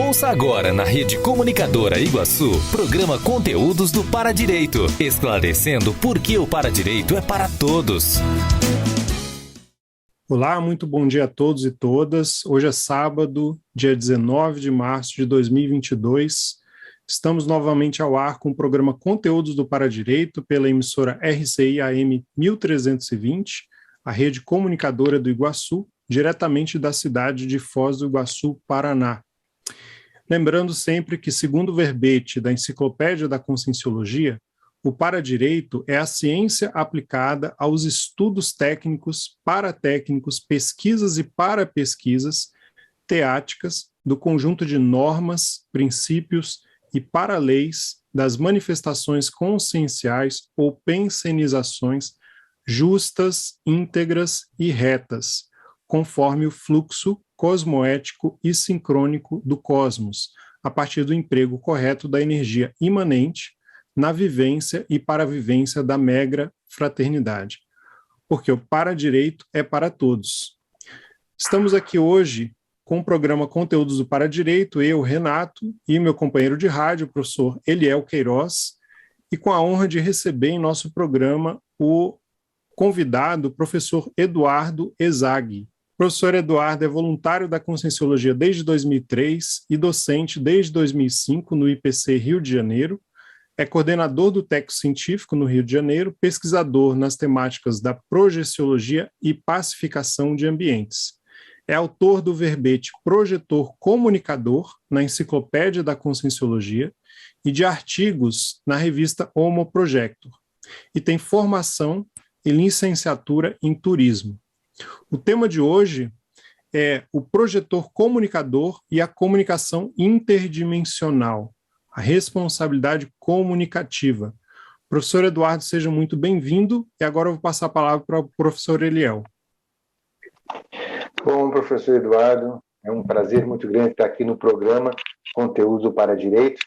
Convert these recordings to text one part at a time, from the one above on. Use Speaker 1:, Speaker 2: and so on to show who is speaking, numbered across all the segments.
Speaker 1: Ouça agora na Rede Comunicadora Iguaçu, programa Conteúdos do Paradireito, esclarecendo por que o Paradireito é para todos.
Speaker 2: Olá, muito bom dia a todos e todas. Hoje é sábado, dia 19 de março de 2022. Estamos novamente ao ar com o programa Conteúdos do Paradireito pela emissora RCI AM 1320, a Rede Comunicadora do Iguaçu, diretamente da cidade de Foz do Iguaçu, Paraná. Lembrando sempre que, segundo o verbete da Enciclopédia da Conscienciologia, o Paradireito é a ciência aplicada aos estudos técnicos, paratécnicos, pesquisas e parapesquisas teáticas do conjunto de normas, princípios e paraleis das manifestações conscienciais ou pensenizações justas, íntegras e retas, conforme o fluxo cosmoético e sincrônico do cosmos, a partir do emprego correto da energia imanente na vivência e paravivência da mega fraternidade. Porque o Paradireito é para todos. Estamos aqui hoje com o programa Conteúdos do Paradireito, eu, Renato, e meu companheiro de rádio, o professor Eliel Queiroz, e com a honra de receber em nosso programa o convidado, o professor Eduardo Ezaghi. O professor Eduardo é voluntário da Conscienciologia desde 2003 e docente desde 2005 no IPC Rio de Janeiro, é coordenador do Teco Científico no Rio de Janeiro, pesquisador nas temáticas da projeciologia e pacificação de ambientes. É autor do verbete Projetor Comunicador na Enciclopédia da Conscienciologia e de artigos na revista Homo Projector. E tem formação e licenciatura em turismo. O tema de hoje é o projetor comunicador e a comunicação interdimensional, a responsabilidade comunicativa. Professor Eduardo, seja muito bem-vindo, e agora eu vou passar a palavra para o professor Eliel.
Speaker 3: Bom, professor Eduardo, é um prazer muito grande estar aqui no programa Conteúdo do Paradireito.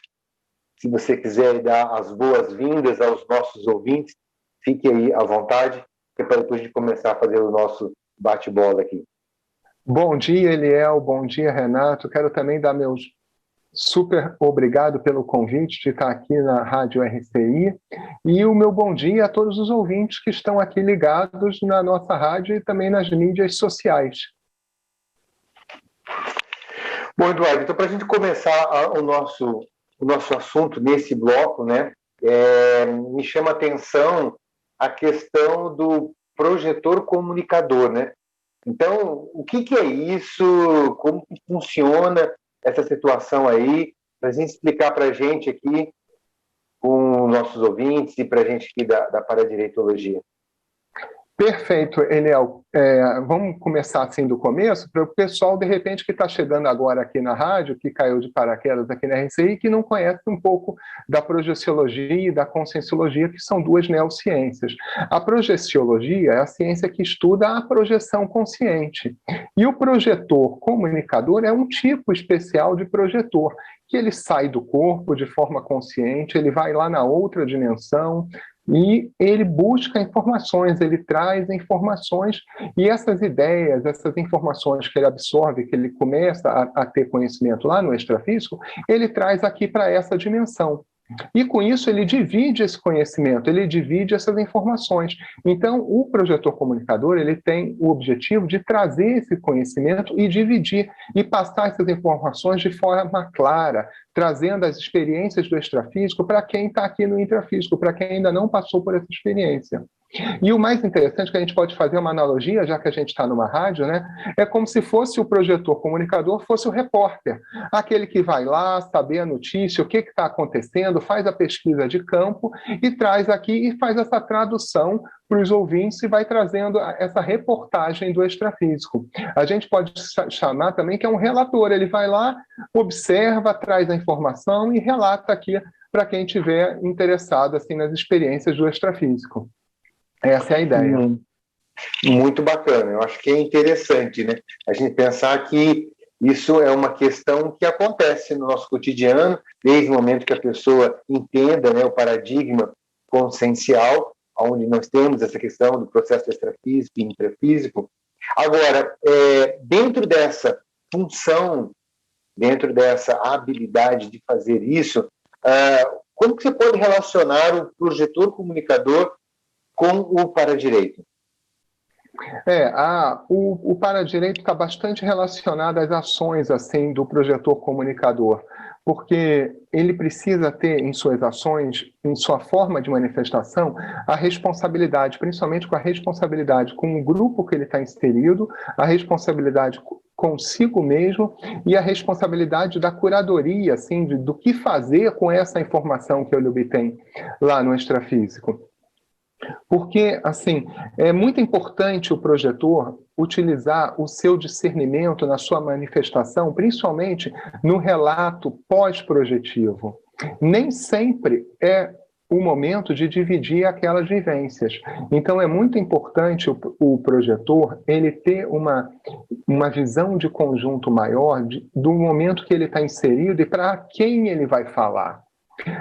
Speaker 3: Se você quiser dar as boas-vindas aos nossos ouvintes, fique aí à vontade, que é para depois de começar a fazer o nosso bate-bola aqui.
Speaker 4: Bom dia, Eliel, bom dia, Renato. Quero também dar meus super obrigado pelo convite de estar aqui na Rádio RCI e o meu bom dia a todos os ouvintes que estão aqui ligados na nossa rádio e também nas mídias sociais.
Speaker 3: Bom, Eduardo, então para a gente começar o nosso assunto nesse bloco, né, me chama a atenção a questão do projetor comunicador, né? Então, o que é isso? Como que funciona essa situação aí? Para a gente explicar para a gente aqui, com nossos ouvintes e para a gente aqui da Paradireitologia.
Speaker 4: Perfeito, Eliel. Vamos começar assim do começo, para o pessoal, de repente, que está chegando agora aqui na rádio, que caiu de paraquedas aqui na RCI, que não conhece um pouco da projeciologia e da conscienciologia, que são duas neociências. A projeciologia é a ciência que estuda a projeção consciente. E o projetor comunicador é um tipo especial de projetor, que ele sai do corpo de forma consciente, ele vai lá na outra dimensão, e ele busca informações, ele traz informações, e essas ideias, essas informações que ele absorve, que ele começa a ter conhecimento lá no extrafísico, ele traz aqui para essa dimensão. E com isso ele divide esse conhecimento, ele divide essas informações. Então o projetor comunicador, ele tem o objetivo de trazer esse conhecimento e dividir, e passar essas informações de forma clara, trazendo as experiências do extrafísico para quem está aqui no intrafísico, para quem ainda não passou por essa experiência. E o mais interessante, que a gente pode fazer uma analogia, já que a gente está numa rádio, né? É como se fosse o projetor comunicador, fosse o repórter, aquele que vai lá saber a notícia, o que está acontecendo, faz a pesquisa de campo e traz aqui e faz essa tradução para os ouvintes e vai trazendo essa reportagem do extrafísico. A gente pode chamar também que é um relator, ele vai lá, observa, traz a informação e relata aqui para quem estiver interessado assim, nas experiências do extrafísico. Essa é a ideia.
Speaker 3: Muito bacana, eu acho que é interessante, né? A gente pensar que isso é uma questão que acontece no nosso cotidiano, desde o momento que a pessoa entenda, né, o paradigma consciencial, onde nós temos essa questão do processo extrafísico e intrafísico. Agora, dentro dessa função dentro dessa habilidade de fazer isso, como que você pode relacionar o projetor comunicador com o para-direito?
Speaker 4: O para-direito está bastante relacionado às ações assim, do projetor comunicador, porque ele precisa ter em suas ações, em sua forma de manifestação, a responsabilidade, principalmente com a responsabilidade com o grupo que ele está inserido, a responsabilidade consigo mesmo e a responsabilidade da curadoria, assim, do que fazer com essa informação que ele obtém lá no extrafísico. Porque, assim, é muito importante o projetor utilizar o seu discernimento na sua manifestação, principalmente no relato pós-projetivo. Nem sempre é o momento de dividir aquelas vivências. Então, é muito importante o projetor ele ter uma visão de conjunto maior do momento que ele está inserido e para quem ele vai falar.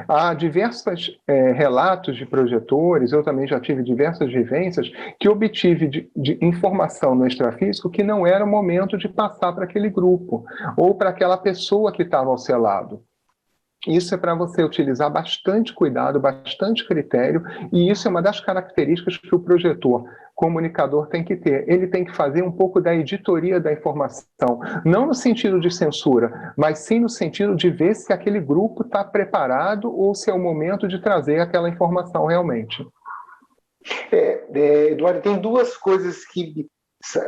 Speaker 4: Há diversos relatos de projetores, eu também já tive diversas vivências, que obtive de informação no extrafísico que não era o momento de passar para aquele grupo, ou para aquela pessoa que estava ao seu lado. Isso é para você utilizar bastante cuidado, bastante critério, e isso é uma das características que o projetor comunicador tem que ter. Ele tem que fazer um pouco da editoria da informação, não no sentido de censura, mas sim no sentido de ver se aquele grupo está preparado ou se é o momento de trazer aquela informação realmente.
Speaker 3: Eduardo, tem duas coisas que...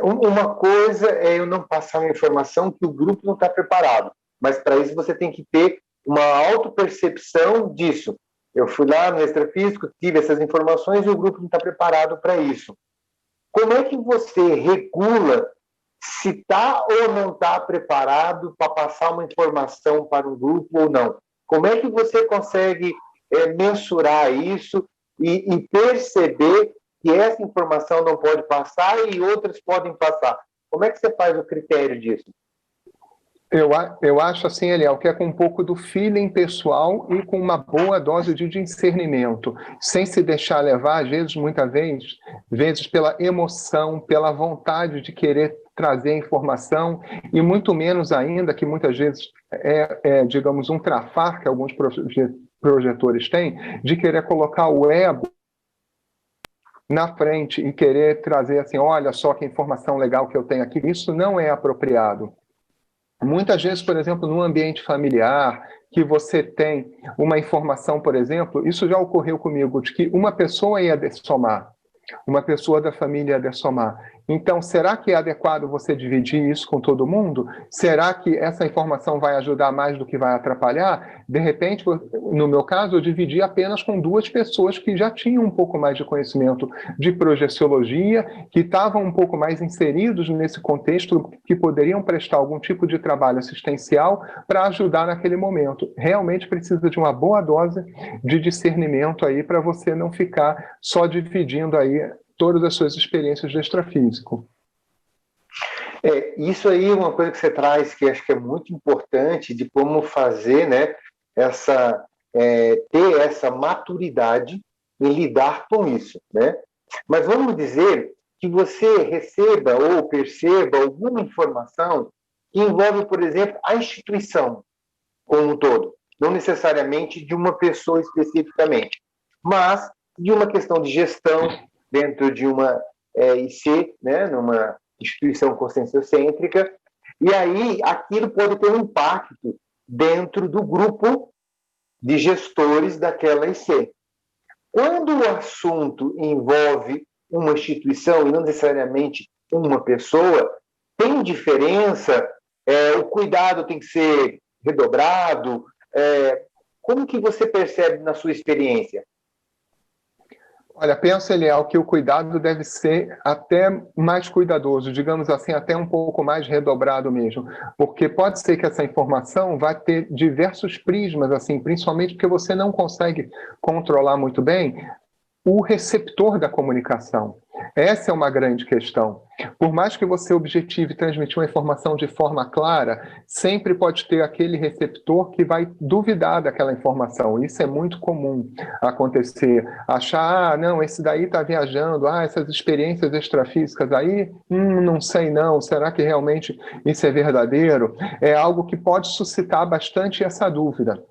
Speaker 3: Uma coisa é eu não passar uma informação que o grupo não está preparado, mas para isso você tem que ter uma autopercepção disso. Eu fui lá no extrafísico, tive essas informações e o grupo não está preparado para isso. Como é que você regula se está ou não está preparado para passar uma informação para um grupo ou não? Como é que você consegue mensurar isso e perceber que essa informação não pode passar e outras podem passar? Como é que você faz o critério disso?
Speaker 4: Eu acho assim, Eliel, que é com um pouco do feeling pessoal e com uma boa dose de discernimento, sem se deixar levar, às vezes, muitas vezes pela emoção, pela vontade de querer trazer informação, e muito menos ainda, que muitas vezes digamos, um trafar que alguns projetores têm, de querer colocar o ego na frente e querer trazer assim, olha só que informação legal que eu tenho aqui. Isso não é apropriado. Muitas vezes, por exemplo, no ambiente familiar, que você tem uma informação, por exemplo, isso já ocorreu comigo, de que uma pessoa ia dessomar, uma pessoa da família ia dessomar. Então, será que é adequado você dividir isso com todo mundo? Será que essa informação vai ajudar mais do que vai atrapalhar? De repente, no meu caso, eu dividi apenas com 2 pessoas que já tinham um pouco mais de conhecimento de projeciologia, que estavam um pouco mais inseridos nesse contexto, que poderiam prestar algum tipo de trabalho assistencial para ajudar naquele momento. Realmente precisa de uma boa dose de discernimento aí para você não ficar só dividindo aí todas as suas experiências de extrafísico.
Speaker 3: Isso aí é uma coisa que você traz que acho que é muito importante de como fazer, né, ter essa maturidade em lidar com isso, né? Mas vamos dizer que você receba ou perceba alguma informação que envolve, por exemplo, a instituição como um todo, não necessariamente de uma pessoa especificamente, mas de uma questão de gestão dentro de uma IC, né, numa instituição conscienciocêntrica, e aí aquilo pode ter um impacto dentro do grupo de gestores daquela IC. Quando o assunto envolve uma instituição e não necessariamente uma pessoa, tem diferença? O cuidado tem que ser redobrado? Como que você percebe na sua experiência?
Speaker 4: Olha, penso, Eliel, que o cuidado deve ser até mais cuidadoso, digamos assim, até um pouco mais redobrado mesmo, porque pode ser que essa informação vá ter diversos prismas, assim, principalmente porque você não consegue controlar muito bem o receptor da comunicação. Essa é uma grande questão. Por mais que você objetive transmitir uma informação de forma clara, sempre pode ter aquele receptor que vai duvidar daquela informação. Isso é muito comum acontecer. Achar, não, esse daí está viajando, essas experiências extrafísicas aí, não sei não, será que realmente isso é verdadeiro? É algo que pode suscitar bastante essa dúvida.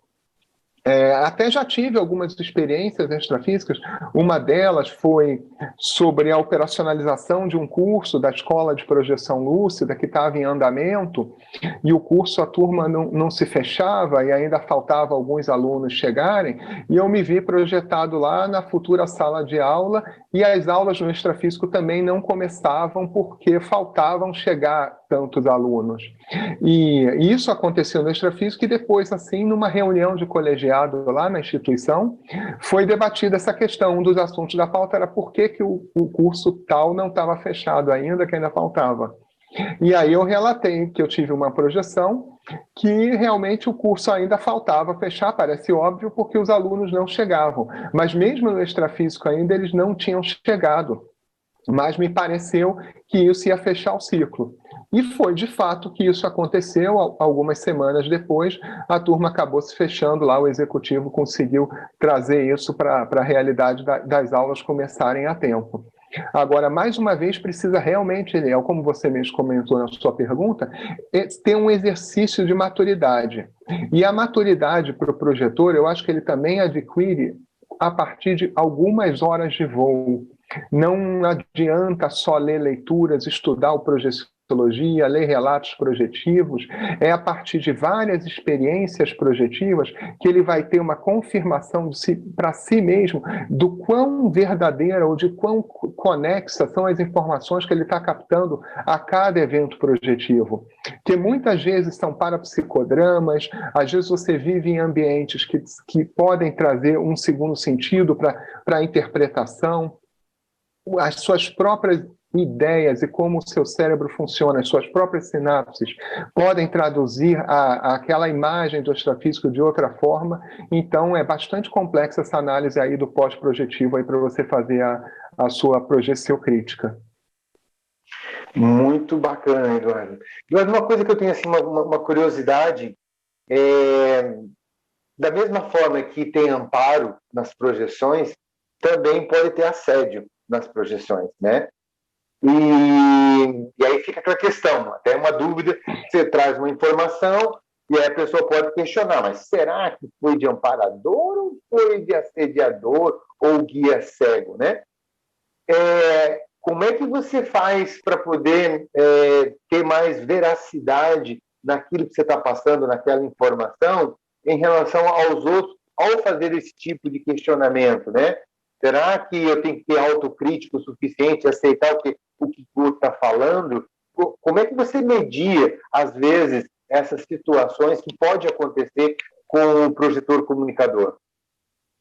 Speaker 4: Até já tive algumas experiências extrafísicas, uma delas foi sobre a operacionalização de um curso da Escola de Projeção Lúcida que estava em andamento, e o curso, a turma não se fechava e ainda faltava alguns alunos chegarem, e eu me vi projetado lá na futura sala de aula, e as aulas no extrafísico também não começavam porque faltavam chegar tantos alunos. E isso aconteceu no extrafísico, e depois, assim, numa reunião de colegiado lá na instituição, foi debatida essa questão. Um dos assuntos da pauta era por que o curso tal não estava fechado ainda, que ainda faltava. E aí eu relatei que eu tive uma projeção que realmente o curso ainda faltava fechar, parece óbvio, porque os alunos não chegavam. Mas mesmo no extrafísico ainda eles não tinham chegado. Mas me pareceu que isso ia fechar o ciclo. E foi de fato que isso aconteceu. Algumas semanas depois, a turma acabou se fechando lá, o executivo conseguiu trazer isso para a realidade das aulas começarem a tempo. Agora, mais uma vez, precisa realmente, Eliel, como você mesmo comentou na sua pergunta, ter um exercício de maturidade. E a maturidade para o projetor, eu acho que ele também adquire a partir de algumas horas de voo. Não adianta só ler leituras, estudar o projeciologia, ler relatos projetivos. É a partir de várias experiências projetivas que ele vai ter uma confirmação para si mesmo do quão verdadeira ou de quão conexa são as informações que ele está captando a cada evento projetivo. Que muitas vezes são parapsicodramas, às vezes você vive em ambientes que podem trazer um segundo sentido para a interpretação. As suas próprias ideias e como o seu cérebro funciona, as suas próprias sinapses, podem traduzir aquela imagem do extrafísico de outra forma. Então, é bastante complexa essa análise aí do pós-projetivo aí para você fazer a sua projeciocrítica.
Speaker 3: Muito bacana, Eduardo. Eduardo, uma coisa que eu tenho assim, uma curiosidade, da mesma forma que tem amparo nas projeções, também pode ter assédio nas projeções, né? E aí fica aquela questão, até uma dúvida, você traz uma informação e aí a pessoa pode questionar, mas será que foi de amparador ou foi de assediador ou guia cego, né? Como é que você faz para poder ter mais veracidade naquilo que você está passando, naquela informação, em relação aos outros, ao fazer esse tipo de questionamento, né? Será que eu tenho que ter autocrítico o suficiente, aceitar o que o outro está falando? Como é que você media, às vezes, essas situações que pode acontecer com o projetor comunicador?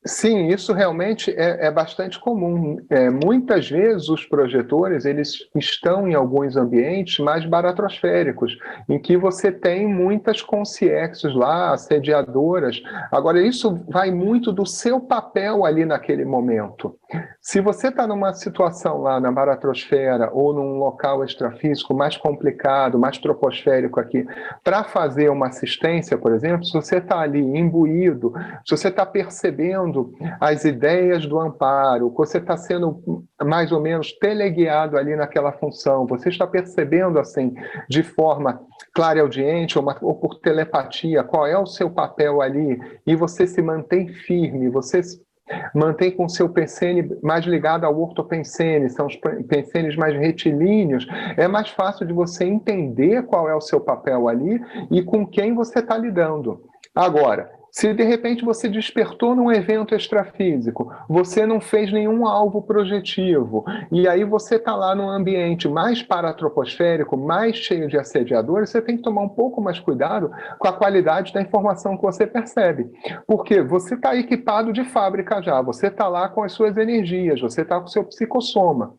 Speaker 4: Sim, isso realmente é bastante comum. Muitas vezes os projetores eles estão em alguns ambientes mais baratrosféricos, em que você tem muitas consciências lá, assediadoras. Agora, isso vai muito do seu papel ali naquele momento. Se você está numa situação lá na baratrosfera ou num local extrafísico mais complicado, mais troposférico aqui, para fazer uma assistência, por exemplo, se você está ali imbuído, se você está percebendo as ideias do amparo, você está sendo mais ou menos teleguiado ali naquela função, você está percebendo assim, de forma clareaudiente ou por telepatia, qual é o seu papel ali, e você se mantém firme, você mantém com o seu pensene mais ligado ao ortopensene, são os pensenes mais retilíneos, é mais fácil de você entender qual é o seu papel ali e com quem você está lidando. Agora, se de repente você despertou num evento extrafísico, você não fez nenhum alvo projetivo, e aí você está lá num ambiente mais paratroposférico, mais cheio de assediadores, você tem que tomar um pouco mais cuidado com a qualidade da informação que você percebe. Porque você está equipado de fábrica já, você está lá com as suas energias, você está com o seu psicossoma.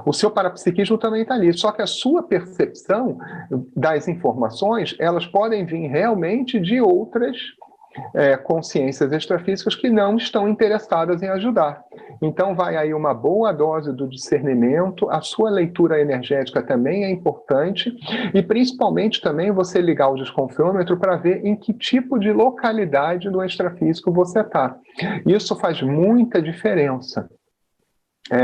Speaker 4: O seu parapsiquismo também está ali, só que a sua percepção das informações, elas podem vir realmente de outras consciências extrafísicas que não estão interessadas em ajudar. Então vai aí uma boa dose do discernimento, a sua leitura energética também é importante, e principalmente também você ligar o desconfiômetro para ver em que tipo de localidade do extrafísico você está. Isso faz muita diferença.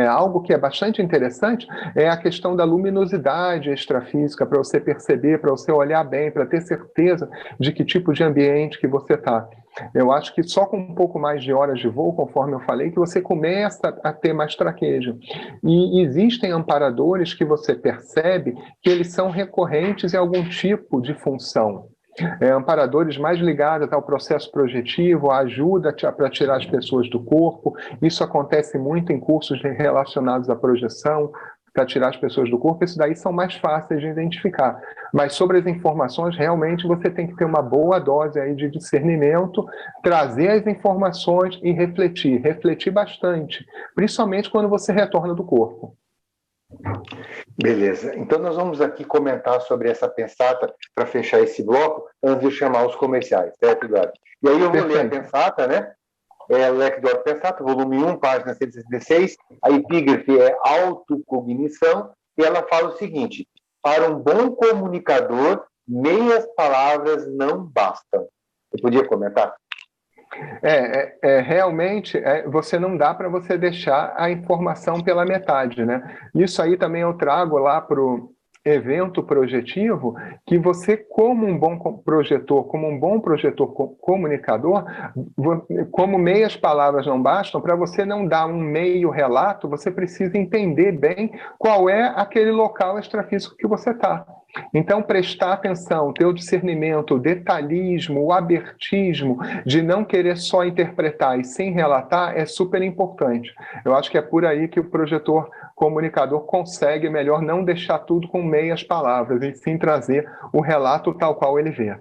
Speaker 4: Algo que é bastante interessante é a questão da luminosidade extrafísica, para você perceber, para você olhar bem, para ter certeza de que tipo de ambiente que você está. Eu acho que só com um pouco mais de horas de voo, conforme eu falei, que você começa a ter mais traquejo. E existem amparadores que você percebe que eles são recorrentes em algum tipo de função. Amparadores mais ligados ao processo projetivo, a ajuda para tirar as pessoas do corpo. Isso acontece muito em cursos relacionados à projeção, para tirar as pessoas do corpo. Isso daí são mais fáceis de identificar. Mas sobre as informações, realmente você tem que ter uma boa dose aí de discernimento, trazer as informações e refletir bastante, principalmente quando você retorna do corpo.
Speaker 3: Beleza. Então nós vamos aqui comentar sobre essa pensata para fechar esse bloco, antes de chamar os comerciais, certo, Eduardo? E aí eu vou ler a pensata, né? Leque do Pensata, volume 1, página 166. A epígrafe é autocognição, e ela fala o seguinte: para um bom comunicador, meias palavras não bastam. Você podia comentar?
Speaker 4: Realmente, você não dá para você deixar a informação pela metade, né? Isso aí também eu trago lá para o evento projetivo, que você, como um bom projetor, comunicador, como meias palavras não bastam, para você não dar um meio relato, você precisa entender bem qual é aquele local extrafísico que você está. Então, prestar atenção, ter o discernimento, o detalhismo, o abertismo, de não querer só interpretar e sem relatar, é super importante. Eu acho que é por aí que o projetor comunicador consegue melhor não deixar tudo com meias palavras, e sim trazer o relato tal qual ele vê.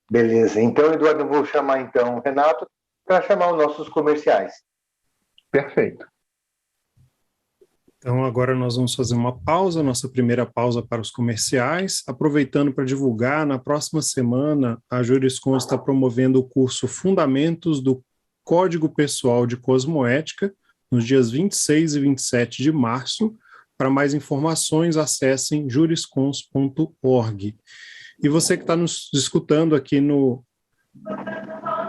Speaker 3: Beleza. Então, Eduardo, eu vou chamar então o Renato para chamar os nossos comerciais.
Speaker 4: Perfeito.
Speaker 2: Então, agora nós vamos fazer uma pausa, nossa primeira pausa para os comerciais, aproveitando para divulgar, na próxima semana, a Juriscon está promovendo o curso Fundamentos do Código Pessoal de Cosmoética, nos dias 26 e 27 de março. Para mais informações, acessem juriscons.org. E você que está nos escutando aqui no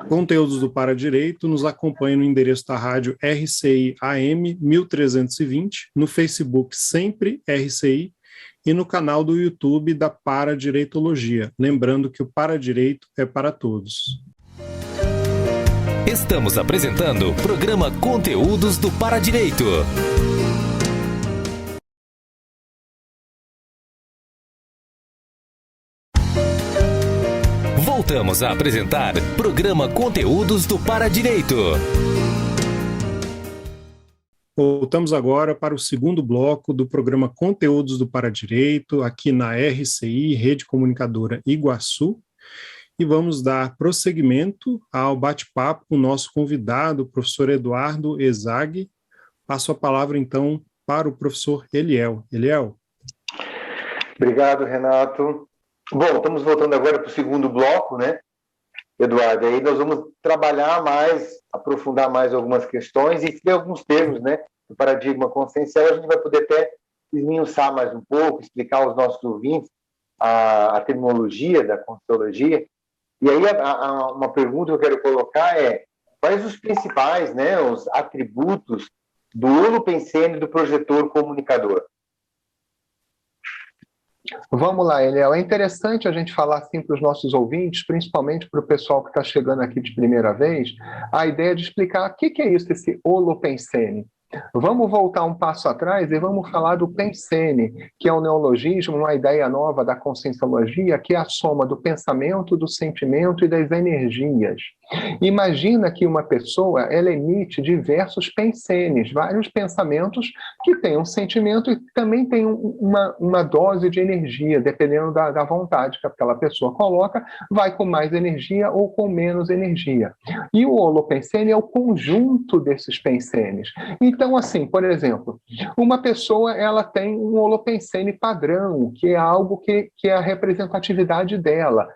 Speaker 2: Conteúdos do Paradireito, nos acompanhe no endereço da rádio RCI AM 1320, no Facebook sempre RCI e no canal do YouTube da Paradireitologia. Lembrando que o Paradireito é para todos.
Speaker 1: Estamos apresentando o programa Conteúdos do Paradireito. Voltamos a apresentar programa Conteúdos do Paradireito.
Speaker 2: Voltamos agora para o segundo bloco do programa Conteúdos do Paradireito, aqui na RCI, Rede Comunicadora Iguaçu, e vamos dar prosseguimento ao bate-papo com o nosso convidado, o professor Eduardo Ezag. Passo a palavra, então, para o professor Eliel. Eliel.
Speaker 3: Obrigado, Renato. Bom, estamos voltando agora para o segundo bloco, né, Eduardo? Aí nós vamos trabalhar mais, aprofundar mais algumas questões e ter alguns termos, né, do paradigma consciencial. A gente vai poder até esmiuçar mais um pouco, explicar aos nossos ouvintes a terminologia da conscienciologia. E aí uma pergunta que eu quero colocar é: quais os principais, né, os atributos do holopensene do projetor comunicador?
Speaker 4: Vamos lá, Eliel. É interessante a gente falar assim para os nossos ouvintes, principalmente para o pessoal que está chegando aqui de primeira vez, a ideia de explicar o que é isso, esse holopensene. Vamos voltar um passo atrás e vamos falar do pensene, que é um neologismo, uma ideia nova da conscienciologia, que é a soma do pensamento, do sentimento e das energias. Imagina que uma pessoa, ela emite diversos pensenes, vários pensamentos que têm um sentimento e também tem uma dose de energia, dependendo da vontade que aquela pessoa coloca, vai com mais energia ou com menos energia. E o holopensene é o conjunto desses pensenes. Então, assim, por exemplo, uma pessoa, ela tem um holopensene padrão, que é algo que é a representatividade dela.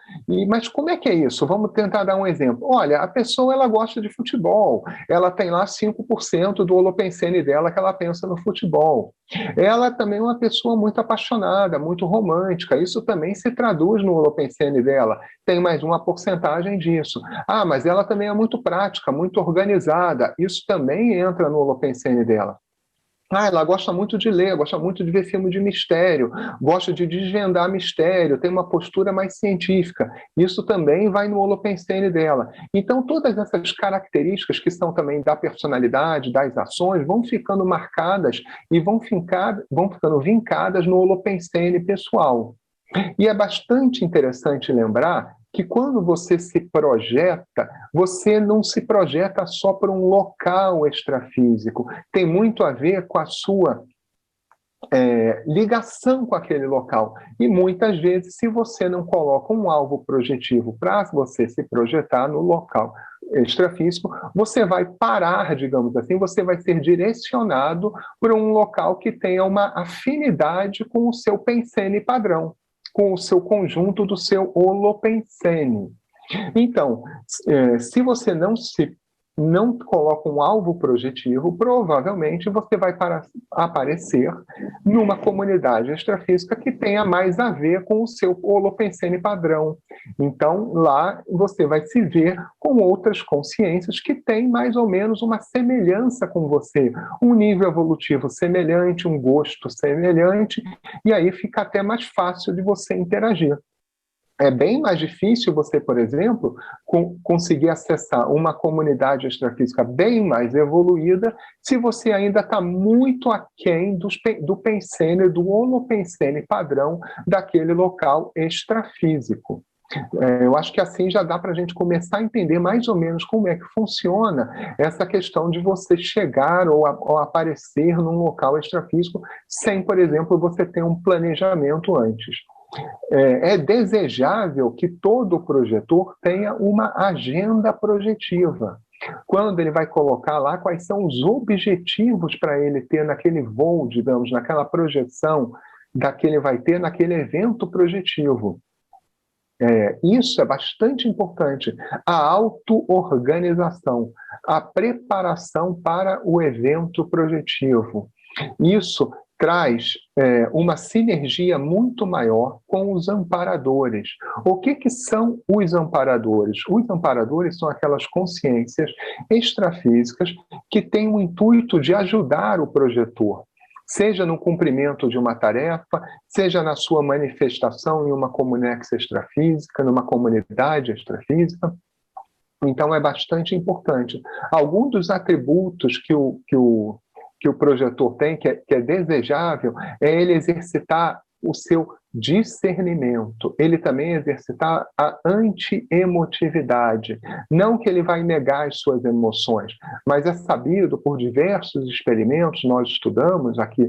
Speaker 4: Mas como é que é isso? Vamos tentar dar um exemplo. Olha, a pessoa, ela gosta de futebol, ela tem lá 5% do holopensene dela que ela pensa no futebol. Ela também é uma pessoa muito apaixonada, muito romântica, isso também se traduz no holopensene dela, tem mais uma porcentagem disso. Ah, mas ela também é muito prática, muito organizada, isso também entra no holopensene dela. Ah, ela gosta muito de ler, gosta muito de ver filme de mistério, gosta de desvendar mistério, tem uma postura mais científica. Isso também vai no holopensene dela. Então, todas essas características que são também da personalidade, das ações, vão ficando marcadas e vão ficando vincadas no holopensene pessoal. E é bastante interessante lembrar que quando você se projeta, você não se projeta só para um local extrafísico. Tem muito a ver com a sua ligação com aquele local. E muitas vezes, se você não coloca um alvo projetivo para você se projetar no local extrafísico, você vai parar, digamos assim, você vai ser direcionado para um local que tenha uma afinidade com o seu pensene padrão, com o seu conjunto do seu holopensene. Então, se você não coloca um alvo projetivo, provavelmente você vai aparecer numa comunidade extrafísica que tenha mais a ver com o seu holopensene padrão. Então, lá você vai se ver com outras consciências que têm mais ou menos uma semelhança com você, um nível evolutivo semelhante, um gosto semelhante, e aí fica até mais fácil de você interagir. É bem mais difícil você, por exemplo, conseguir acessar uma comunidade extrafísica bem mais evoluída se você ainda está muito aquém do pensene, do holopensene padrão daquele local extrafísico. Eu acho que assim já dá para a gente começar a entender mais ou menos como é que funciona essa questão de você chegar ou aparecer num local extrafísico sem, por exemplo, você ter um planejamento antes. É desejável que todo projetor tenha uma agenda projetiva. Quando ele vai colocar lá quais são os objetivos para ele ter naquele voo, digamos, naquela projeção que ele vai ter naquele evento projetivo. Isso é bastante importante. A auto-organização, a preparação para o evento projetivo. Isso traz uma sinergia muito maior com os amparadores. O que são os amparadores? Os amparadores são aquelas consciências extrafísicas que têm o intuito de ajudar o projetor, seja no cumprimento de uma tarefa, seja na sua manifestação em uma comunex extrafísica, numa comunidade extrafísica. Então, é bastante importante. Alguns dos atributos que o projetor tem, que é desejável, é ele exercitar o seu discernimento, ele também exercitar a anti-emotividade. Não que ele vai negar as suas emoções, mas é sabido por diversos experimentos, nós estudamos aqui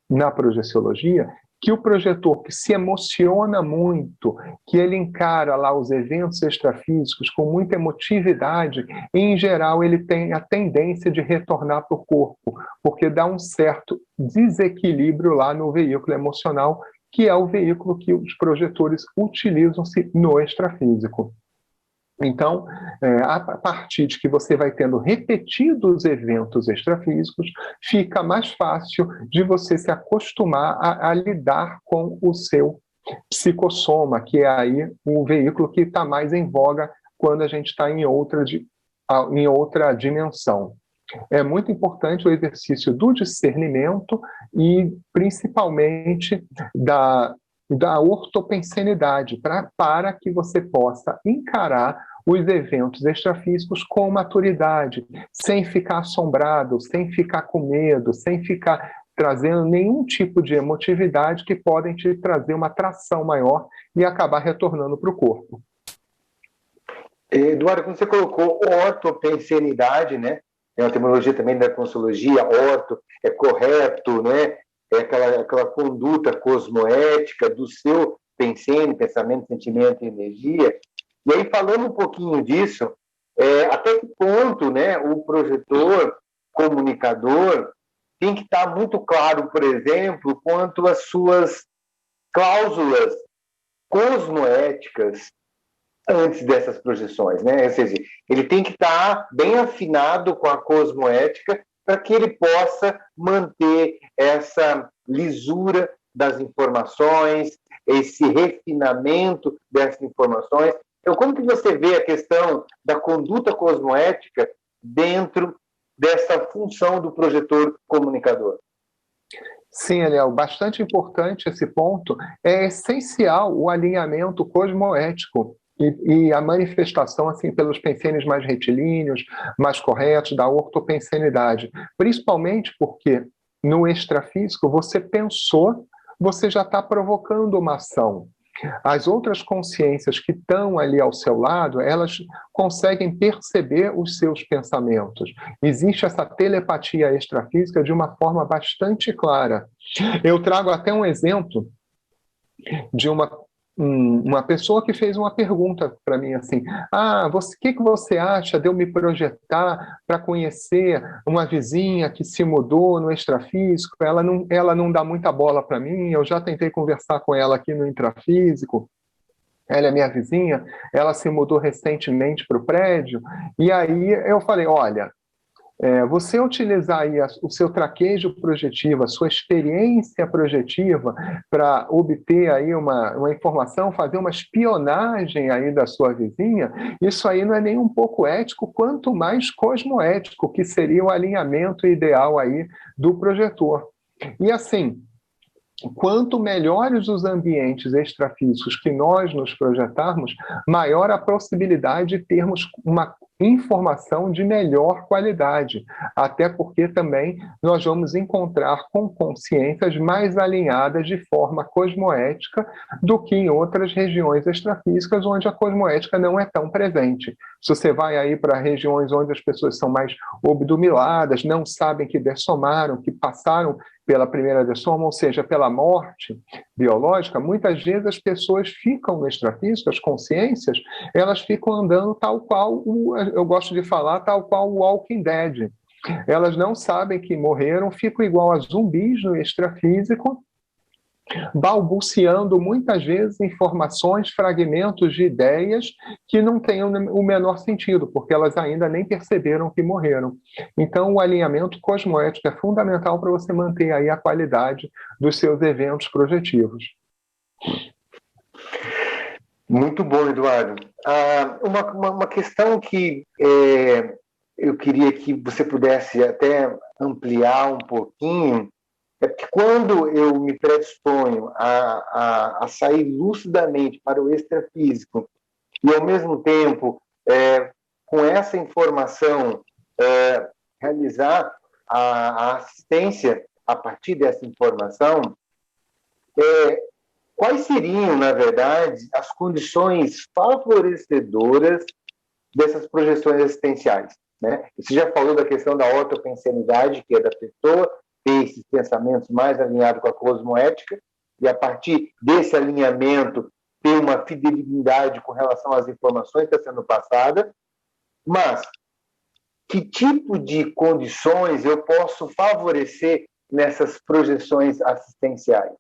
Speaker 4: na projeciologia, que o projetor que se emociona muito, que ele encara lá os eventos extrafísicos com muita emotividade, em geral ele tem a tendência de retornar para o corpo, porque dá um certo desequilíbrio lá no veículo emocional, que é o veículo que os projetores utilizam-se no extrafísico. Então, a partir de que você vai tendo repetidos eventos extrafísicos, fica mais fácil de você se acostumar a lidar com o seu psicossoma, que é aí o veículo que está mais em voga quando a gente está em outra dimensão. É muito importante o exercício do discernimento e, principalmente, da ortopensenidade, para que você possa encarar os eventos extrafísicos com maturidade, sem ficar assombrado, sem ficar com medo, sem ficar trazendo nenhum tipo de emotividade que podem te trazer uma atração maior e acabar retornando para o corpo.
Speaker 3: Eduardo, quando você colocou ortopensenidade, né? É uma terminologia também da consciologia, orto, é correto, né? É aquela conduta cosmoética do seu pensamento, sentimento e energia. E aí, falando um pouquinho disso, até que ponto, né, o projetor, comunicador, tem que estar muito claro, por exemplo, quanto às suas cláusulas cosmoéticas antes dessas projeções, né? Ou seja, ele tem que estar bem afinado com a cosmoética para que ele possa manter essa lisura das informações, esse refinamento dessas informações. Então, como que você vê a questão da conduta cosmoética dentro dessa função do projetor comunicador?
Speaker 4: Sim, Eliel, bastante importante esse ponto. É essencial o alinhamento cosmoético e a manifestação assim pelos pensenes mais retilíneos, mais corretos, da ortopensenidade. Principalmente porque no extrafísico você pensou, você já está provocando uma ação. As outras consciências que estão ali ao seu lado, elas conseguem perceber os seus pensamentos. Existe essa telepatia extrafísica de uma forma bastante clara. Eu trago até um exemplo de uma pessoa que fez uma pergunta para mim assim: o que você acha de eu me projetar para conhecer uma vizinha que se mudou no extrafísico? Ela não dá muita bola para mim, eu já tentei conversar com ela aqui no intrafísico, ela é minha vizinha, ela se mudou recentemente para o prédio, e aí eu falei, olha, você utilizar aí o seu traquejo projetivo, a sua experiência projetiva para obter aí uma informação, fazer uma espionagem aí da sua vizinha, isso aí não é nem um pouco ético, quanto mais cosmoético, que seria o alinhamento ideal aí do projetor. E assim, quanto melhores os ambientes extrafísicos que nós nos projetarmos, maior a possibilidade de termos uma informação de melhor qualidade, até porque também nós vamos encontrar com consciências mais alinhadas de forma cosmoética do que em outras regiões extrafísicas onde a cosmoética não é tão presente. Se você vai aí para regiões onde as pessoas são mais obnubiladas, não sabem que dessomaram, que passaram pela primeira dessoma, ou seja, pela morte biológica, muitas vezes as pessoas ficam no extrafísico, as consciências, elas ficam andando tal qual, eu gosto de falar, tal qual o Walking Dead. Elas não sabem que morreram, ficam igual a zumbis no extrafísico, balbuciando muitas vezes informações, fragmentos de ideias que não têm o menor sentido, porque elas ainda nem perceberam que morreram. Então, o alinhamento cosmoético é fundamental para você manter aí a qualidade dos seus eventos projetivos.
Speaker 3: Muito bom, Eduardo. Uma questão que eu queria que você pudesse até ampliar um pouquinho é que quando eu me predisponho a sair lucidamente para o extrafísico e, ao mesmo tempo, com essa informação, realizar a assistência a partir dessa informação, quais seriam, na verdade, as condições favorecedoras dessas projeções existenciais, né? Você já falou da questão da ortopensenidade, que é da pessoa ter esses pensamentos mais alinhados com a cosmoética e, a partir desse alinhamento, ter uma fidelidade com relação às informações que estão sendo passadas. Mas que tipo de condições eu posso favorecer nessas projeções assistenciais?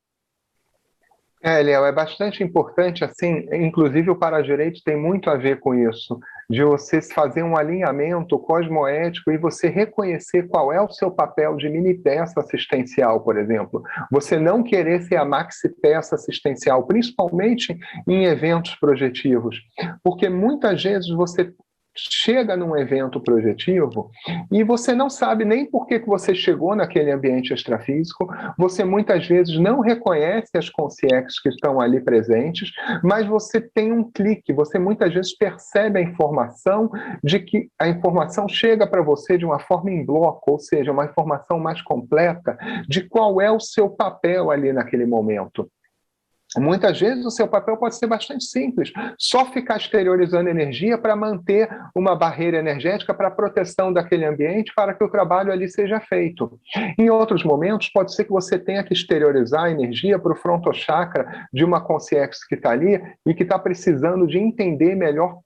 Speaker 4: Léo, é bastante importante, assim, inclusive o paradireito tem muito a ver com isso, de você fazer um alinhamento cosmoético e você reconhecer qual é o seu papel de mini peça assistencial, por exemplo. Você não querer ser a maxi peça assistencial, principalmente em eventos projetivos, porque muitas vezes você chega num evento projetivo e você não sabe nem por que você chegou naquele ambiente extrafísico, você muitas vezes não reconhece as consciências que estão ali presentes, mas você tem um clique, você muitas vezes percebe a informação de que a informação chega para você de uma forma em bloco, ou seja, uma informação mais completa de qual é o seu papel ali naquele momento. Muitas vezes o seu papel pode ser bastante simples, só ficar exteriorizando energia para manter uma barreira energética para a proteção daquele ambiente, para que o trabalho ali seja feito. Em outros momentos, pode ser que você tenha que exteriorizar a energia para o frontochakra de uma consciência que está ali e que está precisando de entender melhor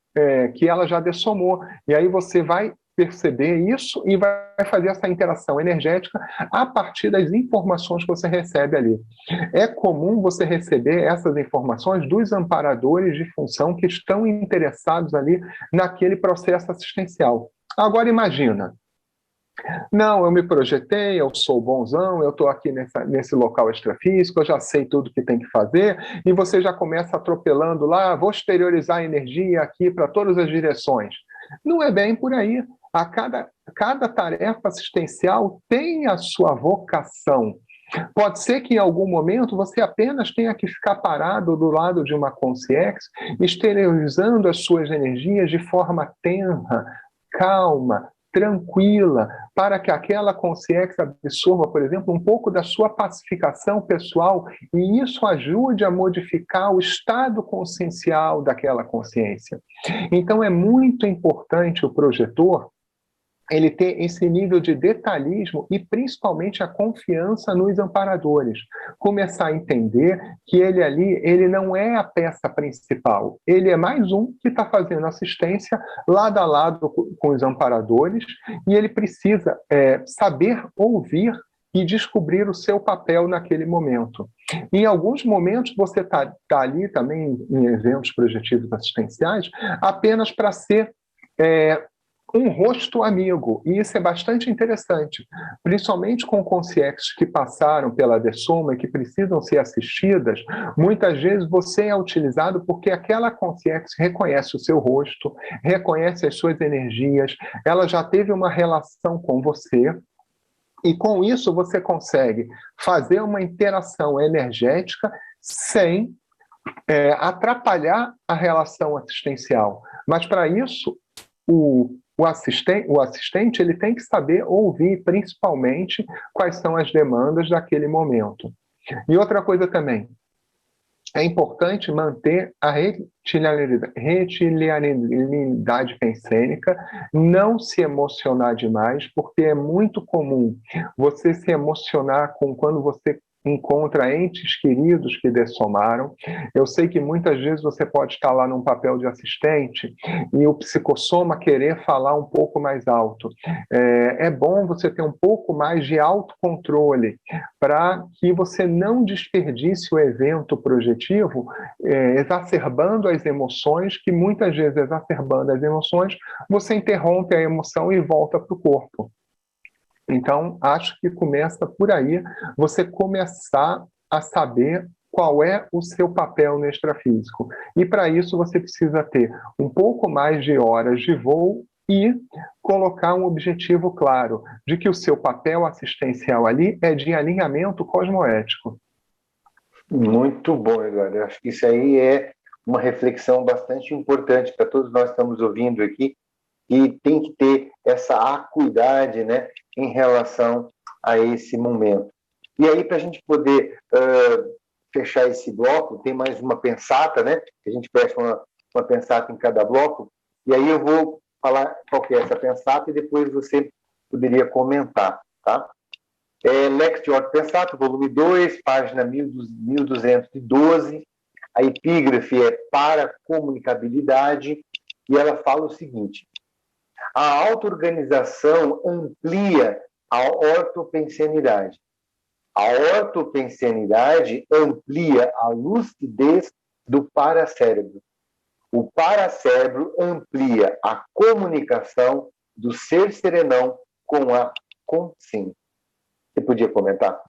Speaker 4: que ela já dessomou. E aí você vai perceber isso e vai fazer essa interação energética a partir das informações que você recebe ali. É comum você receber essas informações dos amparadores de função que estão interessados ali naquele processo assistencial. Agora imagina, não, eu me projetei, eu sou bonzão, eu estou aqui nesse local extrafísico, eu já sei tudo que tem que fazer, e você já começa atropelando lá, vou exteriorizar a energia aqui para todas as direções. Não é bem por aí. Cada tarefa assistencial tem a sua vocação. Pode ser que em algum momento você apenas tenha que ficar parado do lado de uma consciência, exteriorizando as suas energias de forma tenra, calma, tranquila, para que aquela consciência absorva, por exemplo, um pouco da sua pacificação pessoal e isso ajude a modificar o estado consciencial daquela consciência. Então é muito importante o projetor ele ter esse nível de detalhismo e principalmente a confiança nos amparadores. Começar a entender que ele ali, ele não é a peça principal, ele é mais um que está fazendo assistência lado a lado com os amparadores e ele precisa saber ouvir e descobrir o seu papel naquele momento. Em alguns momentos você está ali também em eventos projetivos assistenciais apenas para ser um rosto amigo, e isso é bastante interessante, principalmente com consciências que passaram pela dessoma e que precisam ser assistidas, muitas vezes você é utilizado porque aquela consciência reconhece o seu rosto, reconhece as suas energias, ela já teve uma relação com você, e com isso você consegue fazer uma interação energética sem atrapalhar a relação assistencial. Mas para isso, o assistente ele tem que saber ouvir principalmente quais são as demandas daquele momento. E outra coisa também, é importante manter a retilineidade pensênica, não se emocionar demais, porque é muito comum você se emocionar quando você encontra entes queridos que dessomaram. Eu sei que muitas vezes você pode estar lá num papel de assistente e o psicossoma querer falar um pouco mais alto. É bom você ter um pouco mais de autocontrole para que você não desperdice o evento projetivo exacerbando as emoções, que muitas vezes exacerbando as emoções, você interrompe a emoção e volta para o corpo. Então, acho que começa por aí, você começar a saber qual é o seu papel no extrafísico. E para isso você precisa ter um pouco mais de horas de voo e colocar um objetivo claro de que o seu papel assistencial ali é de alinhamento cosmoético.
Speaker 3: Muito bom, Eduardo. Eu acho que isso aí é uma reflexão bastante importante para todos nós que estamos ouvindo aqui, e tem que ter essa acuidade, né, em relação a esse momento. E aí, para a gente poder fechar esse bloco, tem mais uma pensata, né? A gente presta uma pensata em cada bloco, e aí eu vou falar qual que é essa pensata e depois você poderia comentar, tá? Lex de Orto Pensato, volume 2, página 1212, a epígrafe é para comunicabilidade, e ela fala o seguinte: a auto-organização amplia a ortopensenidade. A ortopensenidade amplia a lucidez do paracérebro. O paracérebro amplia a comunicação do ser serenão com a consciência. Você podia comentar?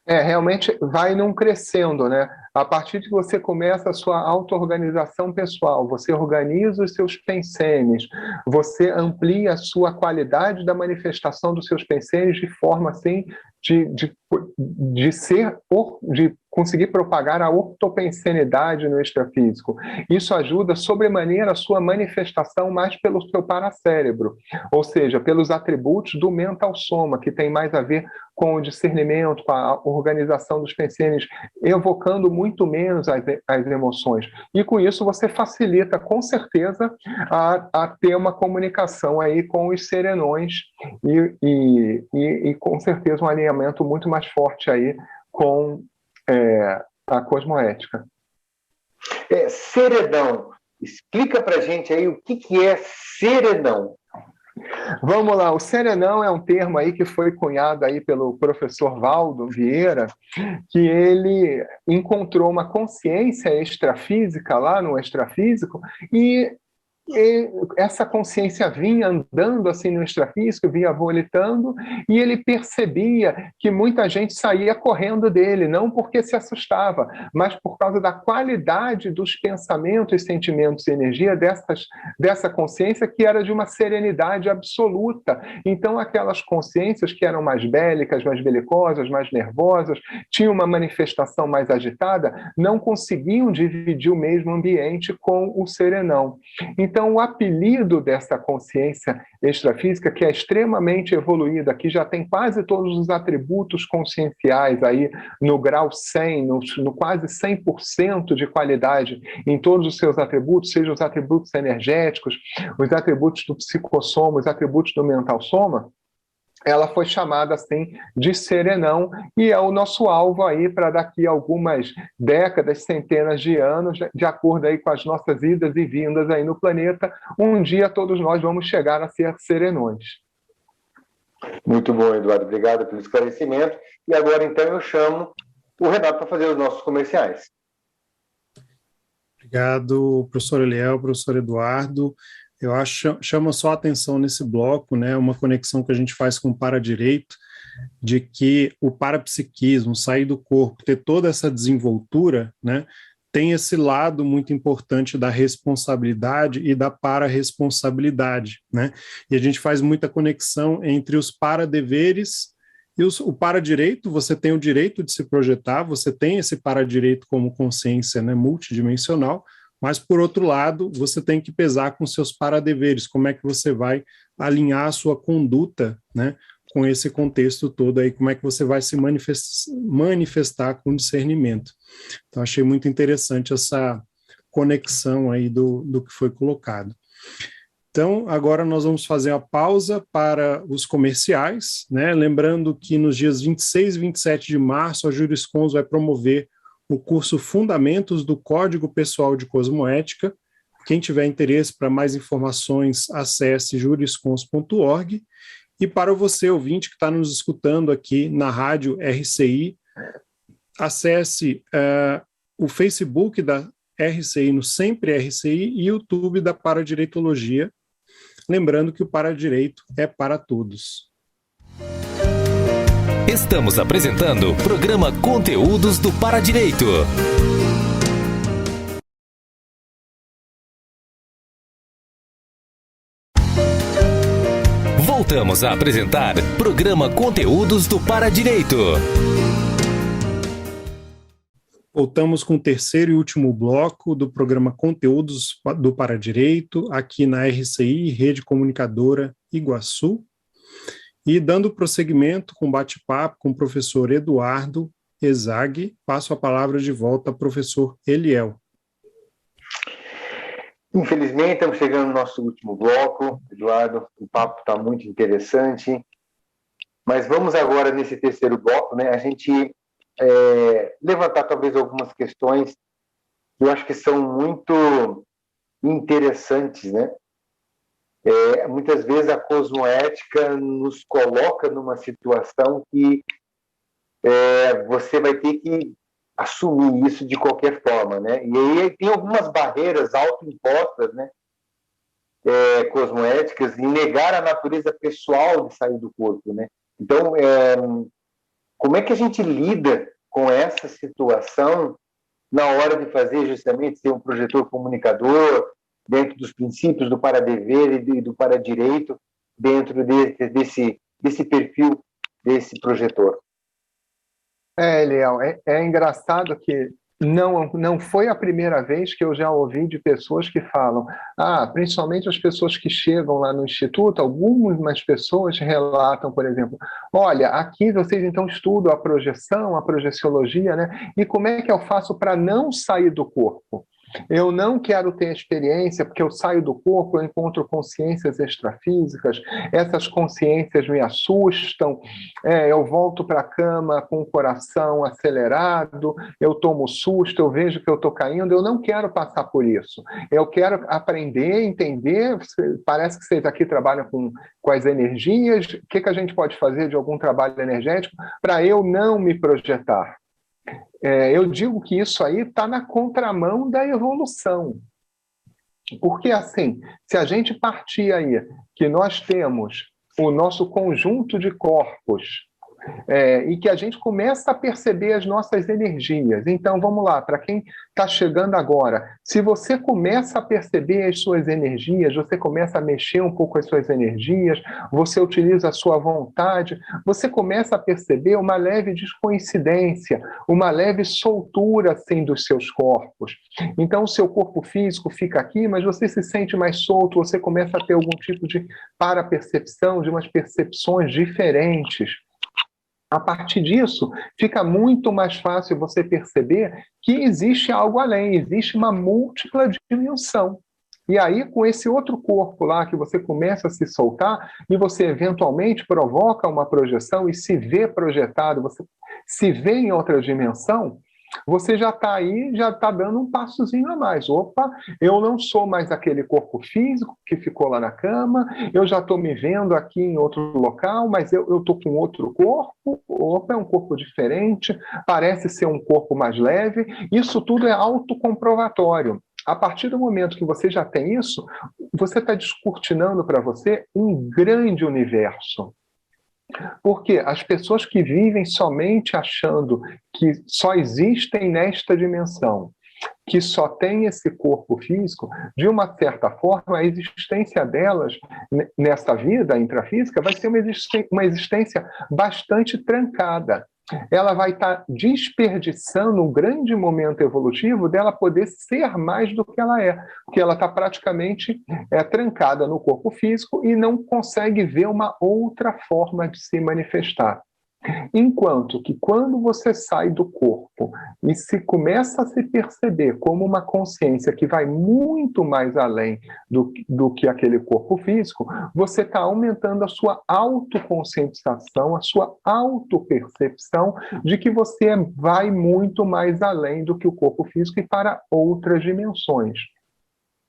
Speaker 4: Realmente vai num crescendo, né? A partir de que você começa a sua auto-organização pessoal, você organiza os seus pensenes, você amplia a sua qualidade da manifestação dos seus pensenes de forma assim de conseguir propagar a ortopensenidade no extrafísico. Isso ajuda sobremaneira a sua manifestação mais pelo seu paracérebro, ou seja, pelos atributos do mental soma, que tem mais a ver com o discernimento, com a organização dos pensênios, evocando muito menos as emoções. E com isso você facilita, com certeza, a ter uma comunicação aí com os serenões e com certeza um alinhamento muito mais forte aí com a cosmoética.
Speaker 3: Serenão. Explica pra gente aí o que é serenão.
Speaker 4: Vamos lá, o serenão é um termo aí que foi cunhado aí pelo professor Valdo Vieira, que ele encontrou uma consciência extrafísica lá no extrafísico e essa consciência vinha andando assim no extrafísico, vinha volitando, e ele percebia que muita gente saía correndo dele, não porque se assustava, mas por causa da qualidade dos pensamentos, sentimentos e energia dessa consciência que era de uma serenidade absoluta. Então aquelas consciências que eram mais bélicas, mais belicosas, mais nervosas, tinham uma manifestação mais agitada, não conseguiam dividir o mesmo ambiente com o serenão. Então, o apelido dessa consciência extrafísica, que é extremamente evoluída, que já tem quase todos os atributos conscienciais aí no grau 100, no quase 100% de qualidade em todos os seus atributos, sejam os atributos energéticos, os atributos do psicossoma, os atributos do mental soma, ela foi chamada assim de serenão e é o nosso alvo aí para daqui a algumas décadas, centenas de anos, de acordo aí com as nossas idas e vindas aí no planeta, um dia todos nós vamos chegar a ser serenões.
Speaker 3: Muito bom, Eduardo. Obrigado pelo esclarecimento. E agora, então, eu chamo o Renato para fazer os nossos comerciais.
Speaker 2: Obrigado, professor Eliel, professor Eduardo. Eu acho, chama só a atenção nesse bloco, né, uma conexão que a gente faz com o paradireito, de que o parapsiquismo, sair do corpo, ter toda essa desenvoltura, né, tem esse lado muito importante da responsabilidade e da pararresponsabilidade, né, e a gente faz muita conexão entre os paradeveres e o paradireito. Você tem o direito de se projetar, você tem esse paradireito como consciência, né, multidimensional, mas, por outro lado, você tem que pesar com seus paradeveres, como é que você vai alinhar a sua conduta, né, com esse contexto todo aí, como é que você vai se manifestar com discernimento. Então, achei muito interessante essa conexão aí do que foi colocado. Então, agora nós vamos fazer a pausa para os comerciais, né, lembrando que nos dias 26 e 27 de março, a Juriscons vai promover o curso Fundamentos do Código Pessoal de Cosmoética. Quem tiver interesse para mais informações, acesse juriscons.org. E para você, ouvinte, que está nos escutando aqui na Rádio RCI, acesse o Facebook da RCI no Sempre RCI e o YouTube da Paradireitologia. Lembrando que o Paradireito é para todos.
Speaker 1: Estamos apresentando o programa Conteúdos do Paradireito. Voltamos a apresentar programa Conteúdos do Paradireito.
Speaker 2: Voltamos com o terceiro e último bloco do programa Conteúdos do Paradireito, aqui na RCI, Rede Comunicadora Iguaçu. E dando prosseguimento com bate-papo com o professor Eduardo Ezag, passo a palavra de volta ao professor Eliel.
Speaker 3: Infelizmente, estamos chegando no nosso último bloco, Eduardo, o papo está muito interessante, mas vamos agora, nesse terceiro bloco, né, a gente levantar talvez algumas questões que eu acho que são muito interessantes, né? Muitas vezes a cosmoética nos coloca numa situação que você vai ter que assumir isso de qualquer forma, né? E aí tem algumas barreiras autoimpostas, né? Cosmoéticas, e negar a natureza pessoal de sair do corpo, né? Então, como é que a gente lida com essa situação na hora de fazer justamente ser um projetor comunicador, dentro dos princípios do paradever e do paradireito, dentro desse perfil desse projetor?
Speaker 4: Eliel, é engraçado que não foi a primeira vez que eu já ouvi de pessoas que falam, principalmente as pessoas que chegam lá no Instituto, algumas pessoas relatam, por exemplo, olha, aqui vocês então estudam a projeção, a projeciologia, né? E como é que eu faço para não sair do corpo? Eu não quero ter experiência, porque eu saio do corpo, eu encontro consciências extrafísicas, essas consciências me assustam, eu volto para a cama com o coração acelerado, eu tomo susto, eu vejo que eu estou caindo, eu não quero passar por isso. Eu quero aprender, entender, parece que vocês aqui trabalham com as energias, o que a gente pode fazer de algum trabalho energético para eu não me projetar? Eu digo que isso aí está na contramão da evolução. Porque, assim, se a gente partir aí que nós temos o nosso conjunto de corpos e que a gente começa a perceber as nossas energias. Então, vamos lá, para quem está chegando agora, se você começa a perceber as suas energias, você começa a mexer um pouco as suas energias, você utiliza a sua vontade, você começa a perceber uma leve descoincidência, uma leve soltura, assim, dos seus corpos. Então, o seu corpo físico fica aqui, mas você se sente mais solto, você começa a ter algum tipo de parapercepção, de umas percepções diferentes. A partir disso, fica muito mais fácil você perceber que existe algo além, existe uma múltipla dimensão. E aí, com esse outro corpo lá, que você começa a se soltar, e você eventualmente provoca uma projeção e se vê projetado, você se vê em outra dimensão, você já está aí, já está dando um passozinho a mais. Opa, eu não sou mais aquele corpo físico que ficou lá na cama, eu já estou me vendo aqui em outro local, mas eu estou com outro corpo. Opa, é um corpo diferente, parece ser um corpo mais leve. Isso tudo é autocomprovatório. A partir do momento que você já tem isso, você está descortinando para você um grande universo. Porque as pessoas que vivem somente achando que só existem nesta dimensão, que só tem esse corpo físico, de uma certa forma, a existência delas nessa vida intrafísica vai ser uma existência bastante trancada. Ela vai estar desperdiçando um grande momento evolutivo dela poder ser mais do que ela é, porque ela está praticamente trancada no corpo físico e não consegue ver uma outra forma de se manifestar. Enquanto que quando você sai do corpo e se começa a se perceber como uma consciência que vai muito mais além do que aquele corpo físico, você está aumentando a sua autoconscientização, a sua autopercepção de que você vai muito mais além do que o corpo físico e para outras dimensões.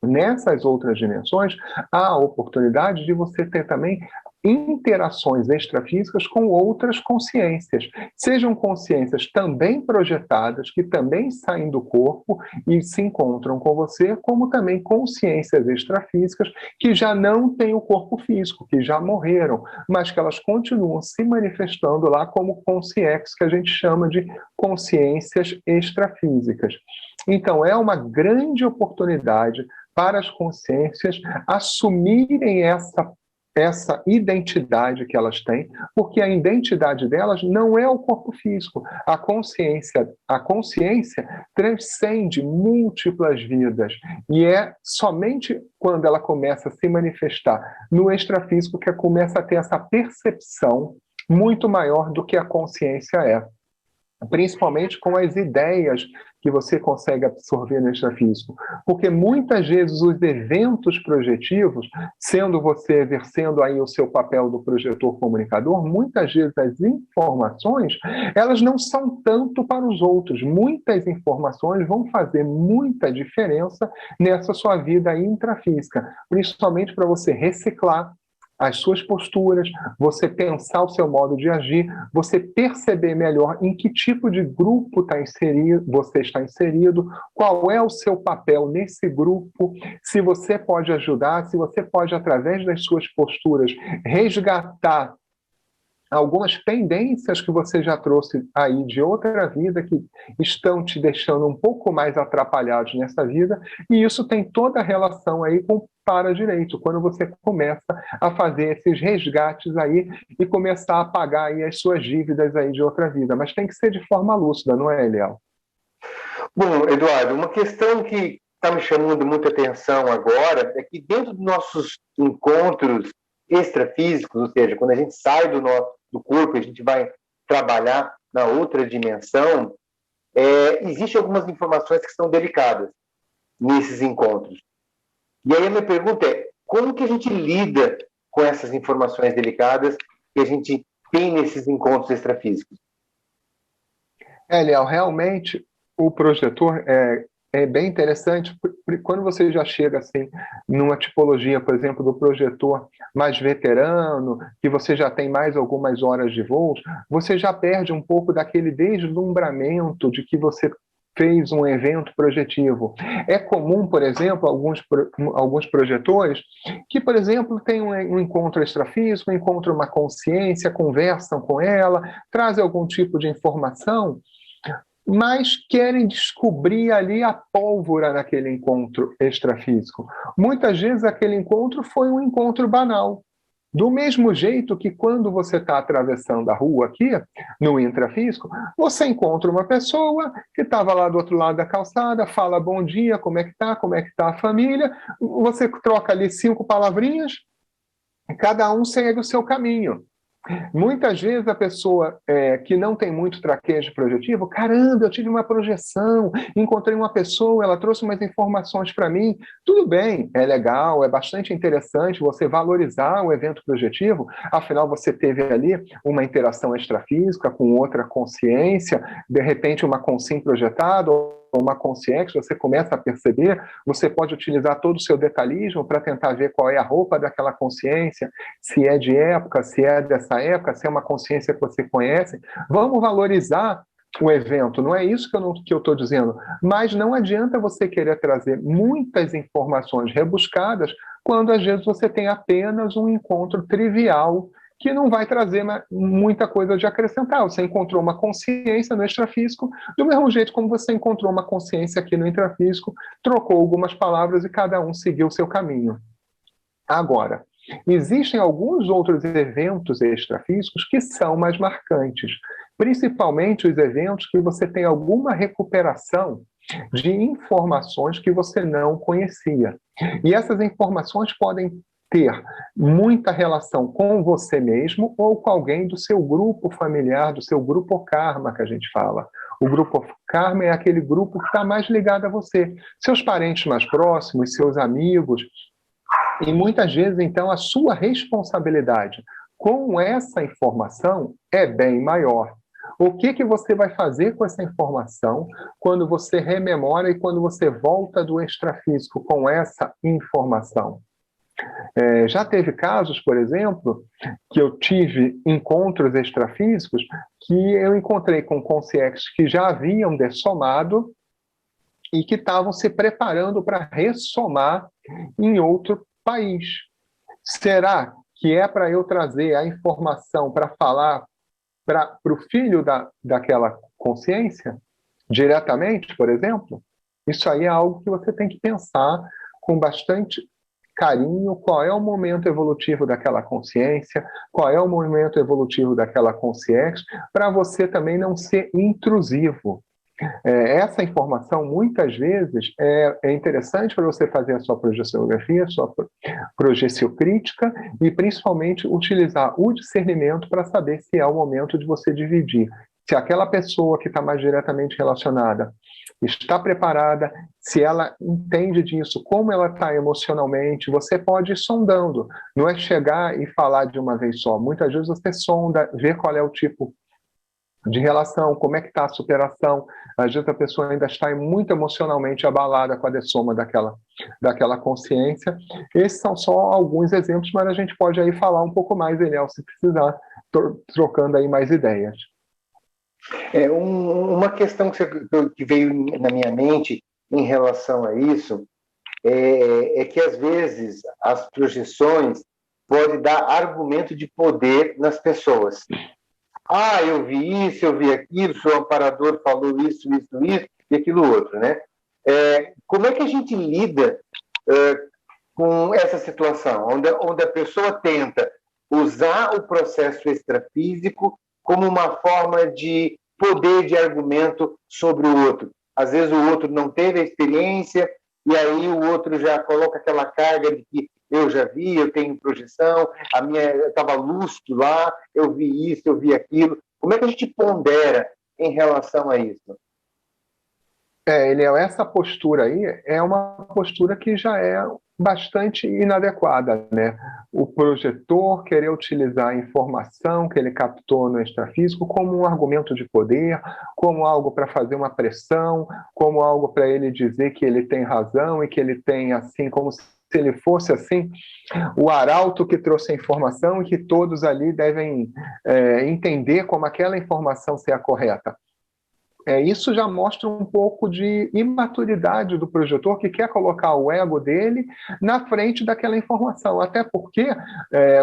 Speaker 4: Nessas outras dimensões, há a oportunidade de você ter também interações extrafísicas com outras consciências. Sejam consciências também projetadas, que também saem do corpo e se encontram com você, como também consciências extrafísicas que já não têm o corpo físico, que já morreram, mas que elas continuam se manifestando lá como consciências que a gente chama de consciências extrafísicas. Então, é uma grande oportunidade para as consciências assumirem essa identidade que elas têm, porque a identidade delas não é o corpo físico. A consciência transcende múltiplas vidas, e é somente quando ela começa a se manifestar no extrafísico que ela começa a ter essa percepção muito maior do que a consciência é. Principalmente com as ideias que você consegue absorver no extrafísico. Porque muitas vezes os eventos projetivos, sendo você exercendo aí o seu papel do projetor comunicador, muitas vezes as informações, elas não são tanto para os outros. Muitas informações vão fazer muita diferença nessa sua vida intrafísica, principalmente para você reciclar as suas posturas, você pensar o seu modo de agir, você perceber melhor em que tipo de grupo você está inserido, qual é o seu papel nesse grupo, se você pode ajudar, se você pode, através das suas posturas, resgatar algumas pendências que você já trouxe aí de outra vida que estão te deixando um pouco mais atrapalhados nessa vida, e isso tem toda a relação aí com para-direito, quando você começa a fazer esses resgates aí e começar a pagar aí as suas dívidas aí de outra vida. Mas tem que ser de forma lúcida, não é, Eliel?
Speaker 3: Bom, Eduardo, uma questão que está me chamando muita atenção agora é que dentro dos nossos encontros extrafísicos, ou seja, quando a gente sai do corpo, a gente vai trabalhar na outra dimensão, existem algumas informações que são delicadas nesses encontros. E aí a minha pergunta é, como que a gente lida com essas informações delicadas que a gente tem nesses encontros extrafísicos?
Speaker 4: Eliel, realmente o projetor é bem interessante, quando você já chega assim, numa tipologia, por exemplo, do projetor mais veterano, que você já tem mais algumas horas de voo, você já perde um pouco daquele deslumbramento de que você fez um evento projetivo. É comum, por exemplo, alguns projetores que, por exemplo, têm um encontro extrafísico, encontram uma consciência, conversam com ela, trazem algum tipo de informação, mas querem descobrir ali a pólvora naquele encontro extrafísico. Muitas vezes aquele encontro foi um encontro banal. Do mesmo jeito que quando você está atravessando a rua aqui, no intrafísico, você encontra uma pessoa que estava lá do outro lado da calçada, fala bom dia, como é que tá a família, você troca ali 5 palavrinhas, cada um segue o seu caminho. Muitas vezes a pessoa que não tem muito traquejo projetivo, caramba, eu tive uma projeção, encontrei uma pessoa, ela trouxe umas informações para mim, tudo bem, é legal, é bastante interessante você valorizar o evento projetivo, afinal você teve ali uma interação extrafísica com outra consciência, de repente uma consim projetada, uma consciência, você começa a perceber, você pode utilizar todo o seu detalhismo para tentar ver qual é a roupa daquela consciência, se é de época, se é dessa época, se é uma consciência que você conhece. Vamos valorizar o evento, não é isso que eu estou dizendo, mas não adianta você querer trazer muitas informações rebuscadas quando às vezes você tem apenas um encontro trivial que não vai trazer muita coisa de acrescentar. Você encontrou uma consciência no extrafísico, do mesmo jeito como você encontrou uma consciência aqui no intrafísico, trocou algumas palavras e cada um seguiu o seu caminho. Agora, existem alguns outros eventos extrafísicos que são mais marcantes, principalmente os eventos que você tem alguma recuperação de informações que você não conhecia. E essas informações podem ter muita relação com você mesmo ou com alguém do seu grupo familiar, do seu grupo karma, que a gente fala. O grupo karma é aquele grupo que está mais ligado a você. Seus parentes mais próximos, seus amigos. E muitas vezes, então, a sua responsabilidade com essa informação é bem maior. O que você vai fazer com essa informação quando você rememora e quando você volta do extrafísico com essa informação? Já teve casos, por exemplo, que eu tive encontros extrafísicos que eu encontrei com consciências que já haviam dessomado e que estavam se preparando para ressomar em outro país. Será que é para eu trazer a informação para falar para o filho daquela consciência, diretamente, por exemplo? Isso aí é algo que você tem que pensar com bastante carinho, qual é o momento evolutivo daquela consciência, qual é o momento evolutivo daquela consciência, para você também não ser intrusivo. Essa informação, muitas vezes, é interessante para você fazer a sua projeciografia, a sua projeciocrítica e, principalmente, utilizar o discernimento para saber se é o momento de você dividir. Se aquela pessoa que está mais diretamente relacionada está preparada, se ela entende disso, como ela está emocionalmente, você pode ir sondando. Não é chegar e falar de uma vez só. Muitas vezes você sonda, vê qual é o tipo de relação, como é que está a superação. Às vezes a pessoa ainda está muito emocionalmente abalada com a dessoma daquela consciência. Esses são só alguns exemplos, mas a gente pode aí falar um pouco mais, Eliel, se precisar, trocando aí mais ideias.
Speaker 3: Uma questão que veio na minha mente em relação a isso é que, às vezes, as projeções podem dar argumento de poder nas pessoas. Ah, eu vi isso, eu vi aquilo, o seu amparador falou isso e aquilo outro, né? Como é que a gente lida com essa situação, onde a pessoa tenta usar o processo extrafísico como uma forma de poder de argumento sobre o outro. Às vezes o outro não teve a experiência e aí o outro já coloca aquela carga de que eu já vi, eu tenho projeção, eu estava lúcido lá, eu vi isso, eu vi aquilo. Como é que a gente pondera em relação a isso?
Speaker 4: Eliel, essa postura aí é uma postura que já é bastante inadequada, né? O projetor querer utilizar a informação que ele captou no extrafísico como um argumento de poder, como algo para fazer uma pressão, como algo para ele dizer que ele tem razão e que ele tem, assim, como se ele fosse, assim, o arauto que trouxe a informação e que todos ali devem entender como aquela informação ser a correta. Isso já mostra um pouco de imaturidade do projetor que quer colocar o ego dele na frente daquela informação. Até porque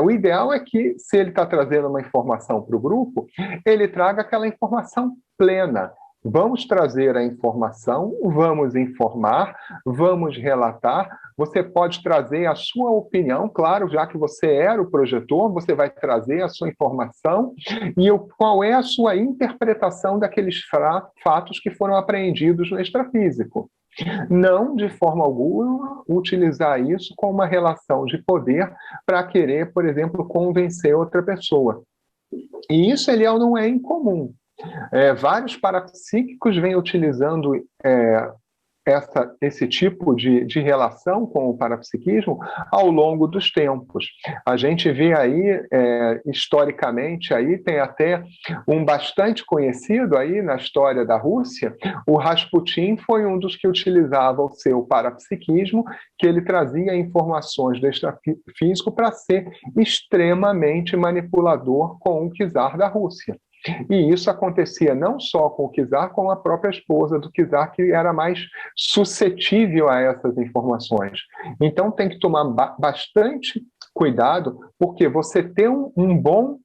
Speaker 4: o ideal é que, se ele está trazendo uma informação para o grupo, ele traga aquela informação plena. Vamos trazer a informação, vamos informar, vamos relatar. Você pode trazer a sua opinião, claro, já que você era o projetor, você vai trazer a sua informação e qual é a sua interpretação daqueles fatos que foram apreendidos no extrafísico. Não, de forma alguma, utilizar isso como uma relação de poder para querer, por exemplo, convencer outra pessoa. E isso, Eliel, não é incomum. Vários parapsíquicos vêm utilizando esse tipo de relação com o parapsiquismo ao longo dos tempos. A gente vê aí, historicamente, aí tem até um bastante conhecido aí na história da Rússia, o Rasputin foi um dos que utilizava o seu parapsiquismo, que ele trazia informações do extrafísico para ser extremamente manipulador com o czar da Rússia. E isso acontecia não só com o czar, como a própria esposa do czar, que era mais suscetível a essas informações. Então tem que tomar bastante cuidado, porque você ter um bom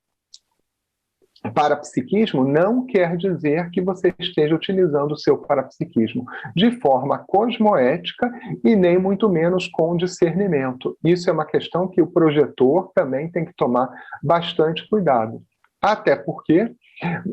Speaker 4: parapsiquismo não quer dizer que você esteja utilizando o seu parapsiquismo de forma cosmoética e nem muito menos com discernimento. Isso é uma questão que o projetor também tem que tomar bastante cuidado. Até porque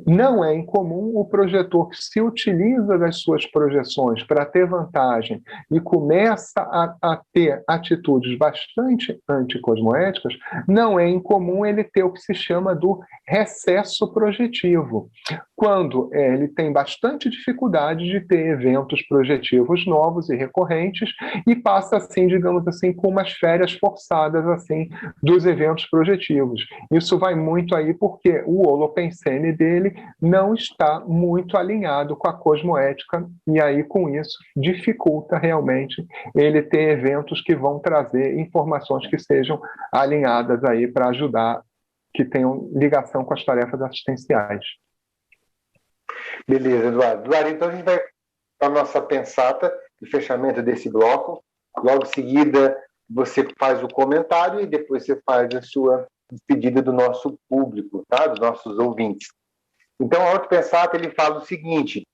Speaker 4: não é incomum o projetor que se utiliza das suas projeções para ter vantagem e começa a ter atitudes bastante anticosmoéticas, não é incomum ele ter o que se chama do recesso projetivo, quando ele tem bastante dificuldade de ter eventos projetivos novos e recorrentes e passa, assim, digamos assim, com umas férias forçadas assim dos eventos projetivos. Isso vai muito aí porque o holopensene dele não está muito alinhado com a cosmoética e aí com isso dificulta realmente ele ter eventos que vão trazer informações que sejam alinhadas aí para ajudar, que tenham ligação com as tarefas assistenciais.
Speaker 3: Beleza, Eduardo. Eduardo, então a gente vai para a nossa pensata de fechamento desse bloco. Logo em seguida você faz o comentário e depois você faz a sua despedida do nosso público, tá? Dos nossos ouvintes. Então, a Autopensata, ele fala o seguinte,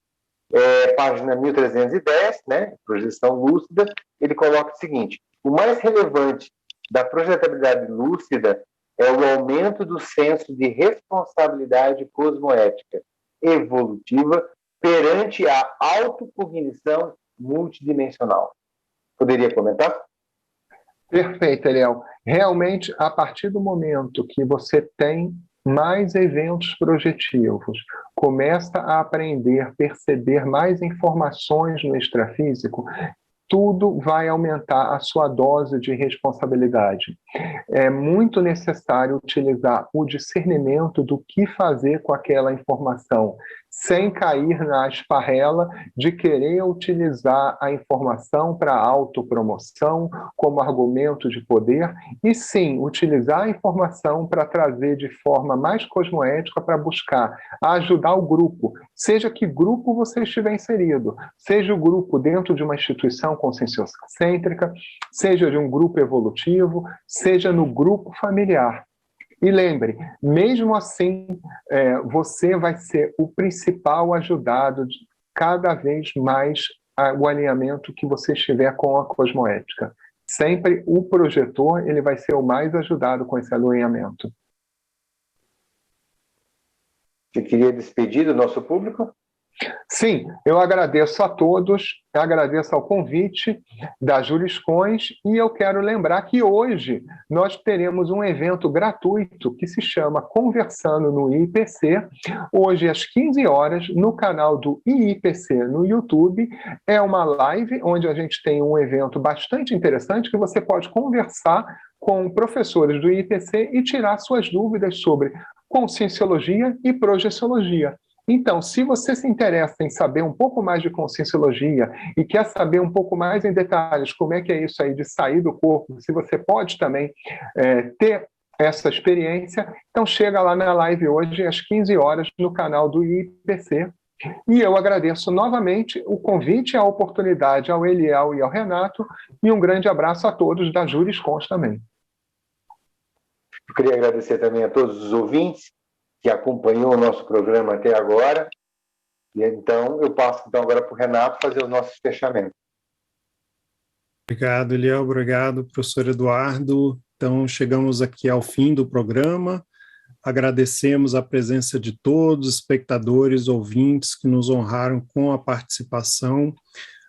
Speaker 3: página 1310, né, projeção lúcida, ele coloca o seguinte: o mais relevante da projetabilidade lúcida é o aumento do senso de responsabilidade cosmoética evolutiva perante a autocognição multidimensional. Poderia comentar?
Speaker 4: Perfeito, Eliel. Realmente, a partir do momento que você tem mais eventos projetivos, começa a aprender, perceber mais informações no extrafísico, tudo vai aumentar a sua dose de responsabilidade. É muito necessário utilizar o discernimento do que fazer com aquela informação, sem cair na esparrela de querer utilizar a informação para autopromoção como argumento de poder, e sim, utilizar a informação para trazer de forma mais cosmoética para buscar ajudar o grupo, seja que grupo você estiver inserido, seja o grupo dentro de uma instituição conscienciocêntrica, seja de um grupo evolutivo, seja no grupo familiar. E lembre, mesmo assim, você vai ser o principal ajudado de cada vez mais o alinhamento que você estiver com a cosmoética. sempre o projetor ele vai ser o mais ajudado com esse alinhamento.
Speaker 3: Você queria despedir do nosso público?
Speaker 4: Sim, eu agradeço a todos, agradeço ao convite da Juriscons e eu quero lembrar que hoje nós teremos um evento gratuito que se chama Conversando no IIPC, hoje às 15 horas, no canal do IIPC no YouTube. É uma live onde a gente tem um evento bastante interessante que você pode conversar com professores do IIPC e tirar suas dúvidas sobre conscienciologia e projeciologia. Então, se você se interessa em saber um pouco mais de conscienciologia e quer saber um pouco mais em detalhes como é que é isso aí de sair do corpo, se você pode também ter essa experiência, então chega lá na live hoje às 15 horas no canal do IIPC. E eu agradeço novamente o convite e a oportunidade ao Eliel e ao Renato e um grande abraço a todos da Juriscons também.
Speaker 3: Eu queria agradecer também a todos os ouvintes que acompanhou o nosso programa até agora. E então eu passo agora para o Renato fazer os nossos fechamentos.
Speaker 2: Obrigado, Eliel. Obrigado, professor Eduardo. Então, chegamos aqui ao fim do programa. Agradecemos a presença de todos, espectadores, ouvintes, que nos honraram com a participação.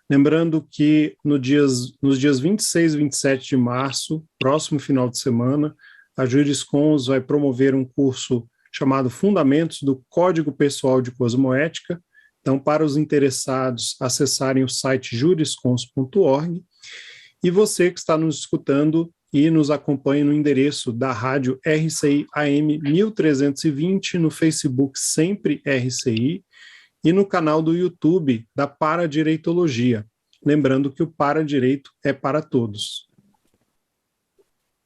Speaker 2: Lembrando que nos dias 26 e 27 de março, próximo final de semana, a Juriscons vai promover um curso chamado Fundamentos do Código Pessoal de Cosmoética. Então, para os interessados, acessarem o site juriscons.org. E você que está nos escutando e nos acompanha no endereço da rádio RCI AM 1320, no Facebook Sempre RCI e no canal do YouTube da Paradireitologia. Lembrando que o Paradireito é para todos.